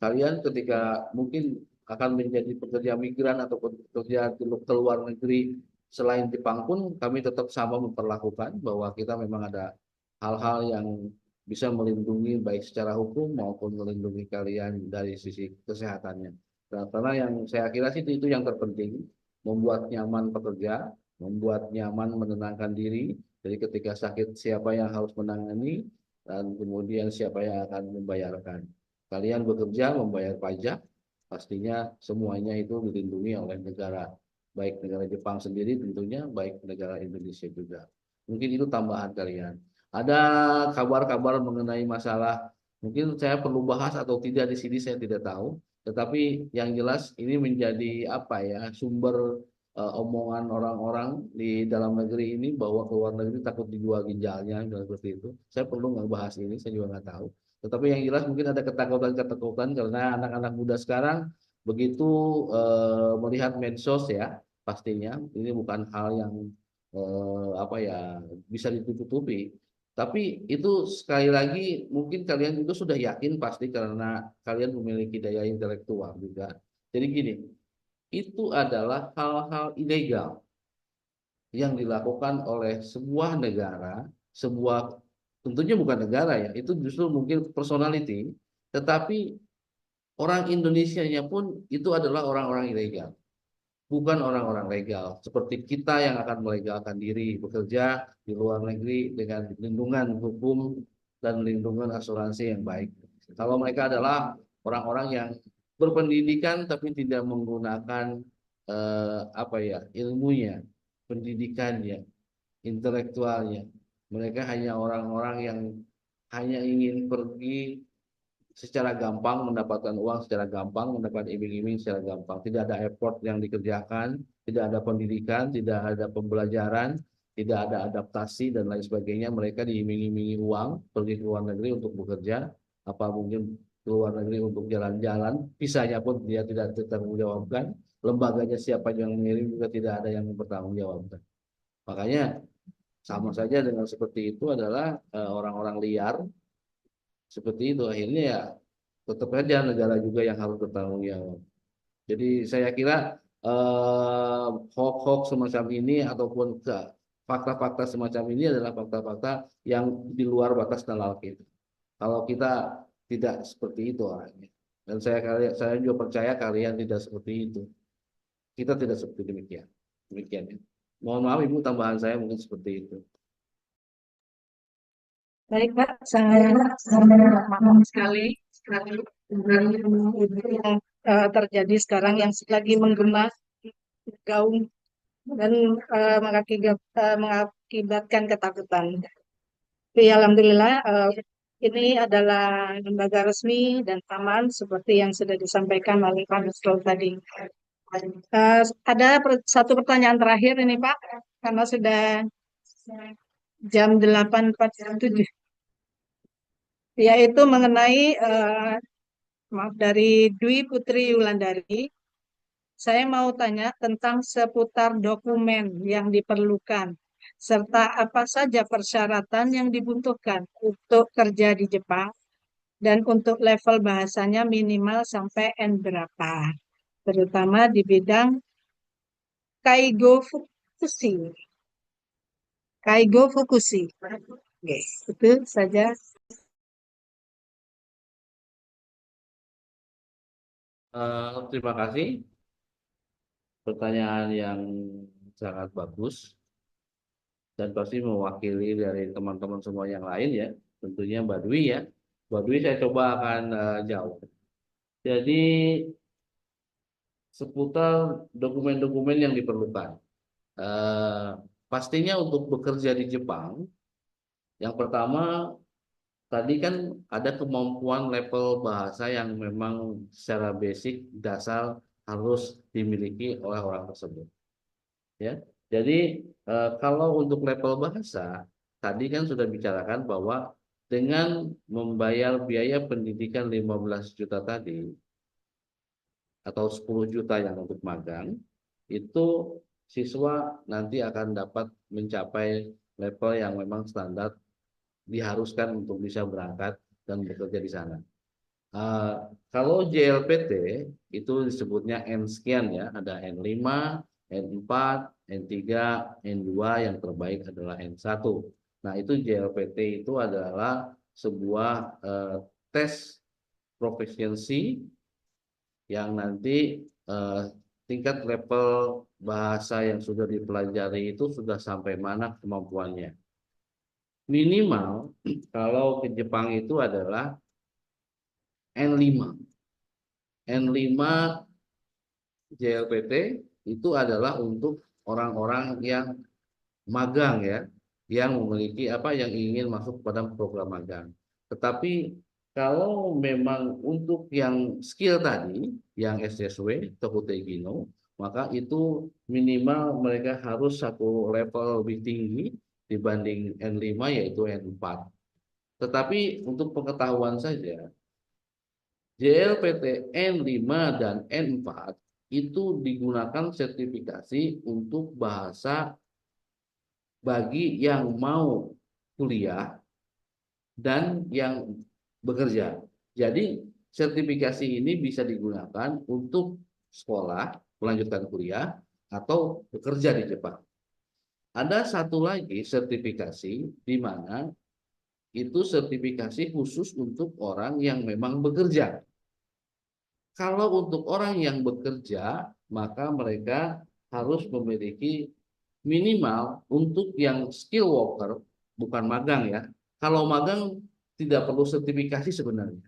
kalian ketika mungkin akan menjadi pekerja migran ataupun pekerja ke luar negeri selain Jepang pun kami tetap sama memperlakukan bahwa kita memang ada hal-hal yang bisa melindungi baik secara hukum maupun melindungi kalian dari sisi kesehatannya. Nah, karena yang saya kira sih itu yang terpenting, membuat nyaman pekerja, membuat nyaman menenangkan diri. Jadi ketika sakit siapa yang harus menangani dan kemudian siapa yang akan membayarkan. Kalian bekerja membayar pajak, pastinya semuanya itu dilindungi oleh negara, baik negara Jepang sendiri tentunya, baik negara Indonesia juga. Mungkin itu tambahan kalian. Ada kabar-kabar mengenai masalah, mungkin saya perlu bahas atau tidak di sini saya tidak tahu. Tetapi yang jelas ini menjadi apa ya sumber omongan orang-orang di dalam negeri ini bahwa ke luar negeri takut dijual ginjalnya dan seperti itu. Saya perlu nggak bahas ini, saya juga nggak tahu. Tetapi yang jelas mungkin ada ketakutan-ketakutan karena anak-anak muda sekarang begitu melihat medsos ya, pastinya ini bukan hal yang apa ya bisa ditutupi. Tapi itu sekali lagi mungkin kalian juga sudah yakin pasti karena kalian memiliki daya intelektual juga. Jadi gini, itu adalah hal-hal ilegal yang dilakukan oleh sebuah negara, sebuah tentunya bukan negara ya, itu justru mungkin personality, tetapi orang Indonesianya pun itu adalah orang-orang ilegal, bukan orang-orang legal. Seperti kita yang akan melegalkan diri bekerja di luar negeri dengan lindungan hukum dan lindungan asuransi yang baik. Kalau mereka adalah orang-orang yang berpendidikan tapi tidak menggunakan apa ya ilmunya, pendidikannya, intelektualnya. Mereka hanya orang-orang yang hanya ingin pergi secara gampang mendapatkan uang, secara gampang mendapatkan iming-iming secara gampang. Tidak ada effort yang dikerjakan, tidak ada pendidikan, tidak ada pembelajaran, tidak ada adaptasi dan lain sebagainya. Mereka diiming-imingi uang, pergi ke luar negeri untuk bekerja, apa mungkin ke luar negeri untuk jalan-jalan, visanya pun dia tidak dipertanggungjawabkan, lembaganya siapa yang mengirim juga tidak ada yang mempertanggungjawabkan. Makanya sama saja dengan seperti itu adalah orang-orang liar seperti itu akhirnya ya tetap aja negara juga yang harus bertanggung jawab. Jadi saya kira hoax-hoax semacam ini ataupun fakta-fakta semacam ini adalah fakta-fakta yang di luar batas nalar kita. Kalau kita tidak seperti itu orangnya. Dan saya juga percaya kalian tidak seperti itu. Kita tidak seperti demikian. Demikian ya. Mohon maaf Ibu tambahan saya mungkin seperti itu. Baik, Pak, sangat maaf sekali tentang itu yang terjadi sekarang yang lagi menggema gaung dan mengakibatkan ketakutan. Tapi alhamdulillah ini adalah lembaga resmi dan aman seperti yang sudah disampaikan oleh Pak Nusrul tadi. Ada satu pertanyaan terakhir ini Pak, karena sudah jam 8.47, yaitu mengenai maaf dari Dwi Putri Wulandari. Saya mau tanya tentang seputar dokumen yang diperlukan serta apa saja persyaratan yang dibutuhkan untuk kerja di Jepang dan untuk level bahasanya minimal sampai N berapa, terutama di bidang Kaigo Fukushi. Kaigo Fukushi. Oke, itu saja. Terima kasih. Pertanyaan yang sangat bagus dan pasti mewakili dari teman-teman semua yang lain ya. Tentunya Mbak Dwi ya. Mbak Dwi saya coba akan jawab. Jadi seputar dokumen-dokumen yang diperlukan. Eh, Pastinya untuk bekerja di Jepang, yang pertama tadi kan ada kemampuan level bahasa yang memang secara basic dasar harus dimiliki oleh orang tersebut. Ya, jadi kalau untuk level bahasa tadi kan sudah bicarakan bahwa dengan membayar biaya pendidikan 15 juta tadi atau 10 juta yang untuk magang itu siswa nanti akan dapat mencapai level yang memang standar diharuskan untuk bisa berangkat dan bekerja di sana. Kalau JLPT itu disebutnya N sekian ya, ada N5, N4, N3, N2, yang terbaik adalah N1. Nah itu JLPT itu adalah sebuah tes proficiency yang nanti tingkat level bahasa yang sudah dipelajari itu sudah sampai mana kemampuannya. Minimal kalau ke Jepang itu adalah N5. N5 JLPT itu adalah untuk orang-orang yang magang ya, yang memiliki yang ingin masuk pada program magang. Tetapi kalau memang untuk yang skill tadi, yang SSW, Tokutei Gino, maka itu minimal mereka harus satu level lebih tinggi dibanding N5 yaitu N4. Tetapi untuk pengetahuan saja, JLPT N5 dan N4 itu digunakan sertifikasi untuk bahasa bagi yang mau kuliah dan yang bekerja. Jadi sertifikasi ini bisa digunakan untuk sekolah, melanjutkan kuliah, atau bekerja di Jepang. Ada satu lagi sertifikasi di mana itu sertifikasi khusus untuk orang yang memang bekerja. Kalau untuk orang yang bekerja, maka mereka harus memiliki minimal untuk yang skill worker, bukan magang ya. Kalau magang tidak perlu sertifikasi sebenarnya.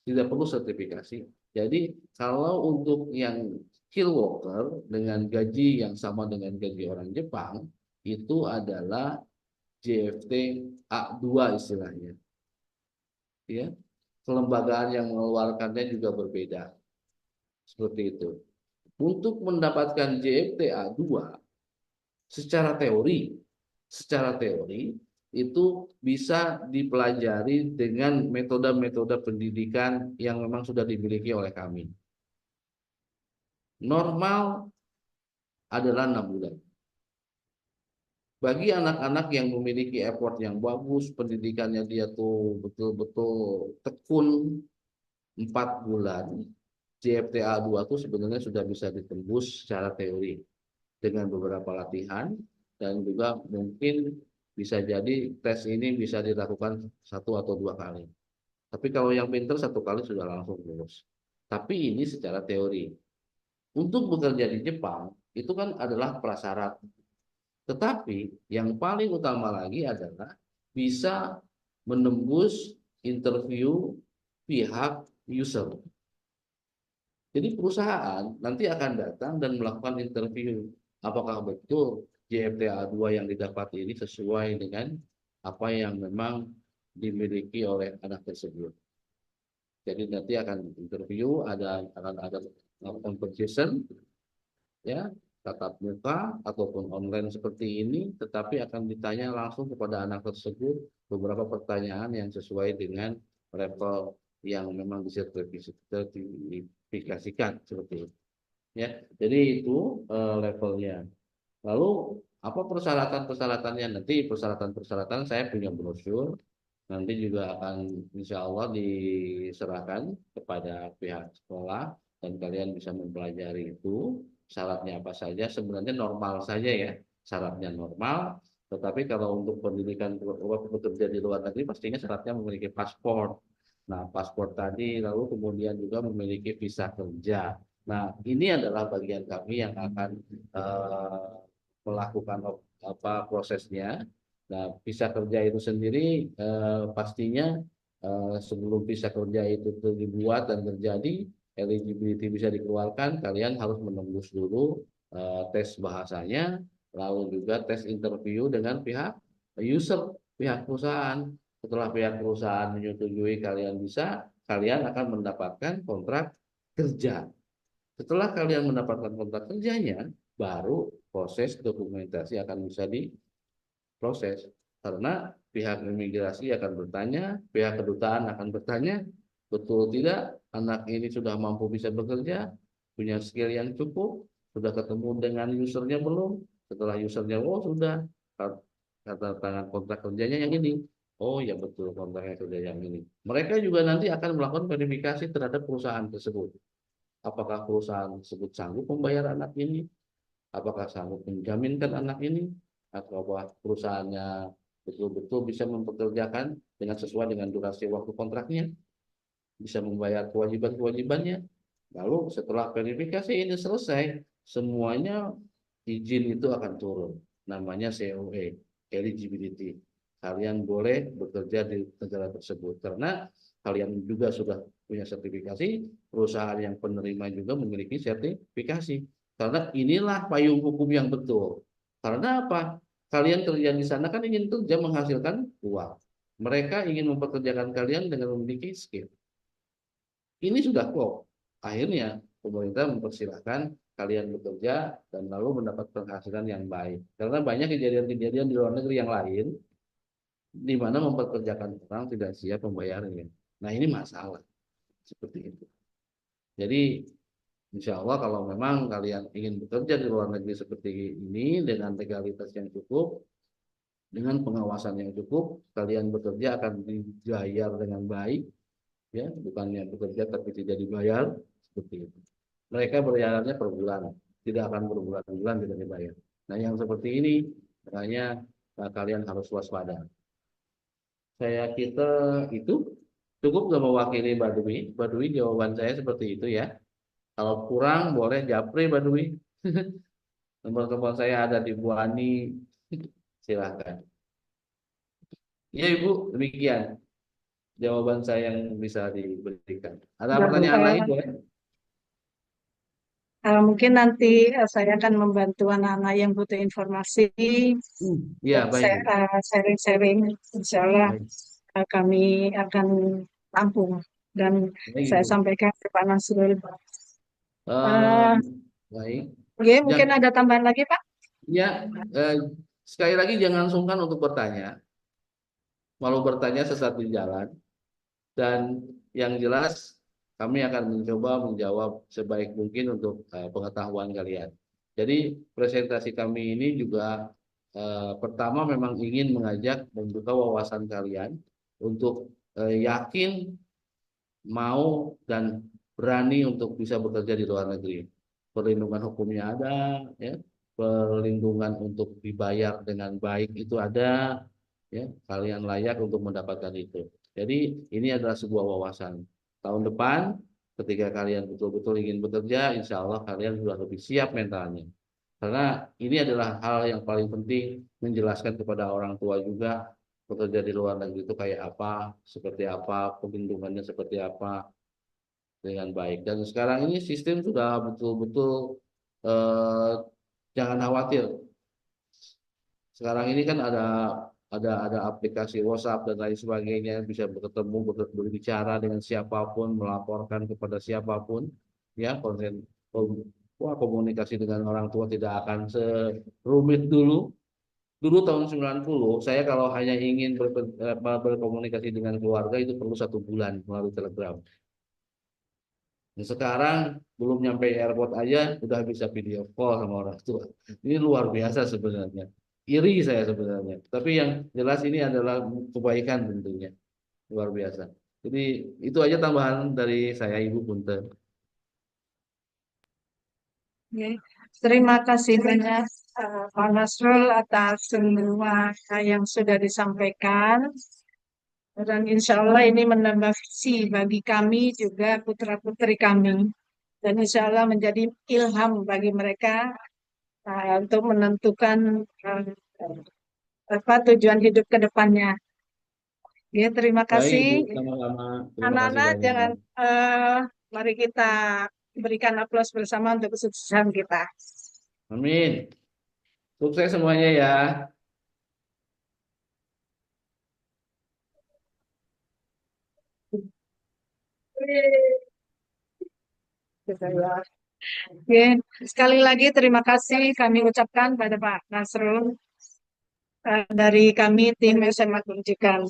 Tidak perlu sertifikasi. Jadi kalau untuk yang skill worker dengan gaji yang sama dengan gaji orang Jepang, itu adalah JFT A2 istilahnya. Ya, kelembagaan yang mengeluarkannya juga berbeda. Seperti itu. Untuk mendapatkan JFT A2 secara teori itu bisa dipelajari dengan metode-metode pendidikan yang memang sudah dimiliki oleh kami. Normal adalah 6 bulan. Bagi anak-anak yang memiliki effort yang bagus, pendidikannya dia tuh betul-betul tekun 4 bulan, JFTA 2 itu sebenarnya sudah bisa ditembus secara teori dengan beberapa latihan dan juga mungkin bisa jadi tes ini bisa dilakukan 1 atau 2 kali. Tapi kalau yang pintar 1 kali sudah langsung lulus. Tapi ini secara teori. Untuk bekerja di Jepang itu kan adalah prasyarat. Tetapi yang paling utama lagi adalah bisa menembus interview pihak user. Jadi perusahaan nanti akan datang dan melakukan interview. Apakah betul JFTA 2 yang didapat ini sesuai dengan apa yang memang dimiliki oleh anak tersebut. Jadi nanti akan interview, akan ada competition, ya, tatap muka ataupun online seperti ini, tetapi akan ditanya langsung kepada anak tersebut beberapa pertanyaan yang sesuai dengan level yang memang disertifikasikan seperti itu. Ya, jadi itu levelnya. Lalu apa persyaratan-persyaratannya? Nanti persyaratan-persyaratan saya punya brosur. Nanti juga akan insya Allah diserahkan kepada pihak sekolah dan kalian bisa mempelajari itu. Syaratnya apa saja? Sebenarnya normal saja ya, syaratnya normal. Tetapi kalau untuk pendidikan bekerja di luar negeri pastinya syaratnya memiliki paspor. Nah, paspor tadi lalu kemudian juga memiliki visa kerja. Nah, ini adalah bagian kami yang akan melakukan prosesnya. Nah, visa kerja itu sendiri pastinya sebelum visa kerja itu dibuat dan terjadi, eligibility bisa dikeluarkan, kalian harus menembus dulu tes bahasanya, lalu juga tes interview dengan pihak user, pihak perusahaan. Setelah pihak perusahaan menyetujui kalian bisa, kalian akan mendapatkan kontrak kerja. Setelah kalian mendapatkan kontrak kerjanya, baru proses dokumentasi akan bisa diproses. Karena pihak imigrasi akan bertanya, pihak kedutaan akan bertanya, betul tidak anak ini sudah mampu bisa bekerja, punya skill yang cukup, sudah ketemu dengan usernya belum? Setelah usernya, oh sudah, kata tangan kontrak kerjanya yang ini. Oh ya betul kontraknya sudah yang ini. Mereka juga nanti akan melakukan verifikasi terhadap perusahaan tersebut. Apakah perusahaan tersebut sanggup membayar anak ini? Apakah sanggup menjaminkan anak ini? Atau apakah perusahaannya betul-betul bisa mempekerjakan dengan sesuai dengan durasi waktu kontraknya? Bisa membayar kewajiban-kewajibannya? Lalu setelah verifikasi ini selesai, semuanya izin itu akan turun. Namanya COE, eligibility. Kalian boleh bekerja di negara tersebut. Karena kalian juga sudah punya sertifikasi, perusahaan yang penerima juga memiliki sertifikasi. Karena inilah payung hukum yang betul. Karena apa? Kalian kerja di sana kan ingin kerja menghasilkan uang. Mereka ingin mempekerjakan kalian dengan memiliki skill. Ini sudah klop. Akhirnya pemerintah mempersilahkan kalian bekerja dan lalu mendapat penghasilan yang baik. Karena banyak kejadian-kejadian di luar negeri yang lain di mana mempekerjakan orang tidak siap membayarnya. Nah, ini masalah seperti itu. Jadi insya Allah kalau memang kalian ingin bekerja di luar negeri seperti ini dengan legalitas yang cukup, dengan pengawasan yang cukup, kalian bekerja akan dibayar dengan baik, ya, bukannya bekerja tapi tidak dibayar seperti itu. Mereka bayarnya per bulan, tidak akan berbulan-bulan tidak dibayar. Nah, yang seperti ini makanya kalian harus waspada. Saya kita itu cukup nggak mewakili Mbak Dwi. Mbak Dwi, jawaban saya seperti itu ya. Kalau kurang boleh japri Mbak Dwi. Nomor-nomor saya ada di Bu Ani. Silahkan. Ya Ibu, demikian jawaban saya yang bisa diberikan. Ada pertanyaan lain boleh? Mungkin nanti saya akan membantu anak-anak yang butuh informasi Ya, dan baik. sharing-sharing. Insya Allah Baik. kami akan tampung dan Baik, saya Ibu. sampaikan ke Pak Nasrul. Baik. Oke, mungkin ada tambahan lagi Pak? Ya, sekali lagi jangan sungkan untuk bertanya. Walau bertanya sesat di jalan. Dan yang jelas kami akan mencoba menjawab sebaik mungkin untuk pengetahuan kalian. Jadi presentasi kami ini juga pertama memang ingin mengajak membuka wawasan kalian untuk yakin, mau dan berani untuk bisa bekerja di luar negeri. Perlindungan hukumnya ada, ya, perlindungan untuk dibayar dengan baik itu ada, ya, kalian layak untuk mendapatkan itu. Jadi ini adalah sebuah wawasan. Tahun depan ketika kalian betul-betul ingin bekerja, insya Allah kalian sudah lebih siap mentalnya. Karena ini adalah hal yang paling penting, menjelaskan kepada orang tua juga bekerja di luar negeri itu kayak apa, seperti apa, perlindungannya seperti apa dengan baik. Dan sekarang ini sistem sudah betul-betul eh, jangan khawatir. Sekarang ini kan ada aplikasi WhatsApp dan lain sebagainya, bisa bertemu, berbicara dengan siapapun, melaporkan kepada siapapun, ya, komunikasi dengan orang tua tidak akan serumit dulu. Dulu tahun 90, saya kalau hanya ingin berkomunikasi dengan keluarga itu perlu 1 bulan melalui telegram. Dan sekarang belum nyampe airport aja udah bisa video call sama orang tua. Ini luar biasa sebenarnya. Iri saya sebenarnya. Tapi yang jelas ini adalah kebaikan tentunya. Luar biasa. Jadi itu aja tambahan dari saya Ibu Punten. Oke. Terima kasih banyak Pak Nasrul atas semua yang sudah disampaikan. Dan insya Allah ini menambah visi bagi kami juga putra-putri kami. Dan insya Allah menjadi ilham bagi mereka untuk menentukan apa tujuan hidup ke depannya. Ya, terima Baik kasih. Ibu, sama-sama. Terima kasih Anak-anak, banyak. jangan mari kita berikan aplaus bersama untuk kesuksesan kita. Amin. Sukses semuanya ya. Oke, sekali lagi terima kasih kami ucapkan pada Pak Nasrul dari kami tim SMA Kunjikan.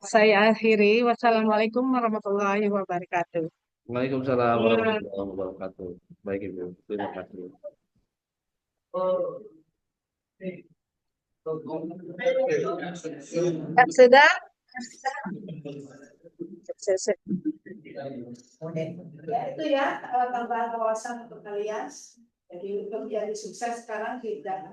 Saya akhiri. Wassalamualaikum warahmatullahi wabarakatuh. Waalaikumsalam warahmatullahi wabarakatuh. Baik Ibu, terima kasih. Sudah? Ya itu ya tambahan wawasan untuk kalian. Jadi untuk menjadi sukses sekarang tidak